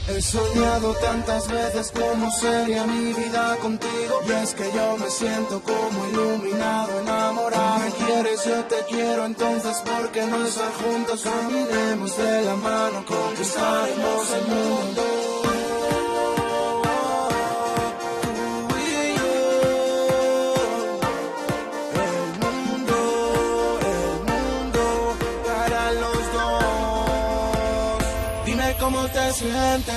He soñado tantas veces cómo sería mi vida contigo. Y es que yo me siento como iluminado, enamorado. Me quieres, yo te quiero, entonces ¿por qué no estar juntos? Caminemos de la mano, conquistaremos el mundo. Tú y yo. El mundo para los dos. Dime cómo te sientes.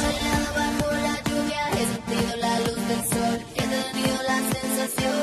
Soñado bajo la lluvia, he sentido la luz del sol, he tenido la sensación